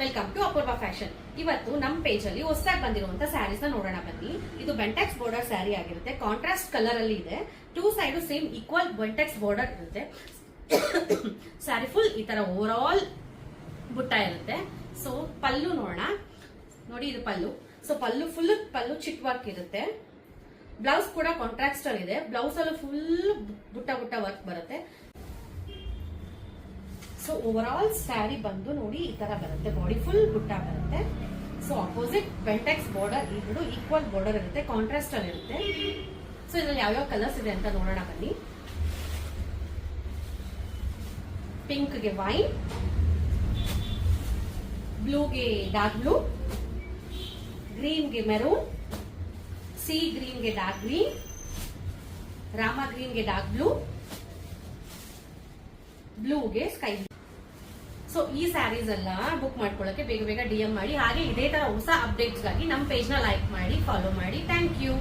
Welcome to Apoorva fashion. ಇವತ್ತು ನಮ್ಮ page ಅಲ್ಲಿ ಹೊಸದಾಗಿ ಬಂದಿರುವಂತ ಸ್ಯಾರೀಸ್ ನ ನೋಡೋಣ ಬನ್ನಿ. ಇದು ಬೆಂಟೆಕ್ಸ್ ಬಾರ್ಡರ್ ಸ್ಯಾರಿ ಆಗಿರುತ್ತೆ. ಕಾಂಟ್ರಾಸ್ಟ್ ಕಲರ್ ಅಲ್ಲಿ ಇದೆ. Two side same equal Bentex border ಇರುತ್ತೆ. ಸ್ಯಾರಿ ಫುಲ್ ಈ ತರ ಓವರ್ ಆಲ್ ಬುಟ್ಟ ಇರುತ್ತೆ. ಸೊ ಪಲ್ಲು ನೋಡೋಣ. ನೋಡಿ ಇದು ಪಲ್ಲು. ಸೊ ಪಲ್ಲು ಚಿಕ್ ವರ್ಕ್ ಇರುತ್ತೆ. ಬ್ಲೌಸ್ ಕೂಡ ಕಾಂಟ್ರಾಸ್ಟ್ ಅಲ್ಲಿ ಇದೆ. ಬ್ಲೌಸ್ ಅಲ್ಲೂ ಫುಲ್ ಬುಟ್ಟ ವರ್ಕ್ ಬರುತ್ತೆ. ಸೊ ಓವರ್ ಆಲ್ ಸ್ಯಾರಿ ಬಂದು ನೋಡಿ ಈ ತರ ಬರುತ್ತೆ. ಬಾಡಿ ಫುಲ್ ಬುಟ್ಟ ಬರುತ್ತೆ. ಸೊ ಅಪೋಸಿಟ್ ಬೆಂಟೆಕ್ಸ್ ಬಾರ್ಡರ್ ಎರಡು ಈಕ್ವಲ್ ಬಾರ್ಡರ್ ಇರುತ್ತೆ. ಕಾಂಟ್ರಾಸ್ಟ್ ಅಲ್ಲಿ ಇರುತ್ತೆ. ಸೊ ಇದ್ರಲ್ಲಿ ಯಾವ್ಯಾವ ಕಲರ್ಸ್ ಇದೆ ಅಂತ ನೋಡೋಣ ಬನ್ನಿ. ಪಿಂಕ್ ಗೆ ವೈನ್, ಬ್ಲೂಗೆ ಡಾರ್ಕ್ ಬ್ಲೂ, ಗ್ರೀನ್ ಗೆ ಮೆರೂನ್, ಸಿ ಗ್ರೀನ್ ಗೆ ಡಾರ್ಕ್ ಗ್ರೀನ್, ರಾಮ ಗ್ರೀನ್ ಗೆ ಡಾರ್ಕ್ ಬ್ಲೂ, ಬ್ಲೂಗೆ ಸ್ಕೈ ಬ್ಲೂ. ಸೊ ಈ ಸ್ಯಾರೀಸ್ ಎಲ್ಲ ಬುಕ್ ಮಾಡ್ಕೊಳ್ಳಕ್ಕೆ ಬೇಗ ಬೇಗ DM ಮಾಡಿ. ಹಾಗೆ ಇದೇ ತರ ಹೊಸ ಅಪ್ಡೇಟ್ಸ್ ಗಾಗಿ ನಮ್ಮ ಪೇಜ್ ನ ಲೈಕ್ ಮಾಡಿ, ಫಾಲೋ ಮಾಡಿ. Thank you.